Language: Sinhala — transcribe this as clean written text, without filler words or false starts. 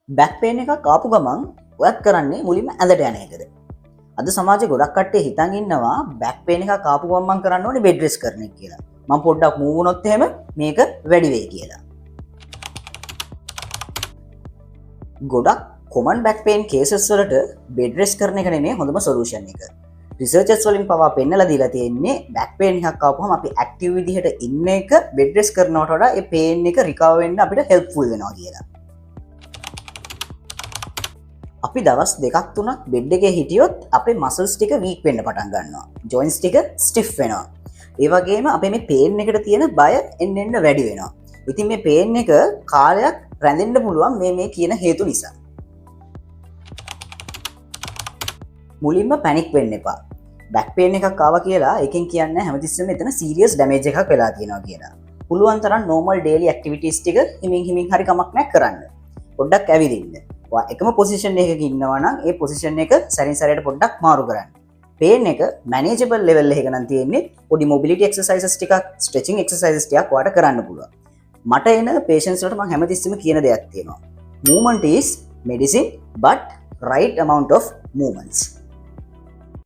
බැක් පේන් එකක් ආපු ගමන් ඔයත් කරන්නේ මුලින්ම ඇඳට යන එකද? අද සමාජයේ ගොඩක් කට්ටිය හිතන් ඉන්නවා බැක් පේන් එකක් ආපු ගමන් මම කරන්න ඕනේ බෙඩ් රෙස්ට් කරන එක කියලා. මම පොඩ්ඩක් මූව් වුණොත් එහෙම මේක වැඩි වෙයි කියලා. ගොඩක් කොමන් බැක් පේන් කේසස් වලට බෙඩ් රෙස්ට් කරන එක නෙමෙයි හොඳම සොලියුෂන් එක. රිසර්චර්ස් වලින් පවා පෙන්නලා දීලා තියෙන්නේ බැක් පේන් එකක් ආවම අපි ඇක්ටිව් විදිහට ඉන්න එක බෙඩ් රෙස්ට් කරනවට වඩා ඒ පේන් එක රිකවර් වෙන්න අපිට හෙල්ප්ෆුල් වෙනවා කියලා. අපි දවස් දෙකක් තුනක් බෙඩ් එකේ හිටියොත් අපේ මසල්ස් ටික වීක් වෙන්න පටන් ගන්නවා. ජොයින්ට්ස් ටික ස්ටිෆ් වෙනවා. ඒ වගේම අපේ මේ පේන් එකට තියෙන බය එන්න එන්න වැඩි වෙනවා. ඉතින් මේ පේන් එක කාලයක් රැඳෙන්න පුළුවන් මේ කියන හේතු නිසා. මුලින්ම පැනික් වෙන්න එපා. බැක් පේන් එකක් ආවා කියලා එකෙන් කියන්නේ හැමතිස්සෙම මෙතන සීරියස් ඩැමේජ් එකක් වෙලා තියෙනවා කියලා. පුළුවන් තරම් normal daily activities ටික හිමින් හරි කමක් නැහැ කරන්න. පොඩ්ඩක් ඇවිදින්න. එකම පොසිෂන් එකක ඉන්නවා නම් ඒ පොසිෂන් එක සැරින් සැරේට පොඩ්ඩක් මාරු කරන්න. පේන් එක මැනේජබල් ලෙවල් එකක නම් තියෙන්නේ. පොඩි මොබිලිටි එක්සර්සයිසස් ටිකක්, ස්ට්‍රෙචිං එක්සර්සයිසස් ටිකක් ඔයාලට කරන්න පුළුවන්. මට එන patients වලට මම හැමතිස්සෙම කියන දෙයක් තියෙනවා. Movement is medicine but right amount of movements.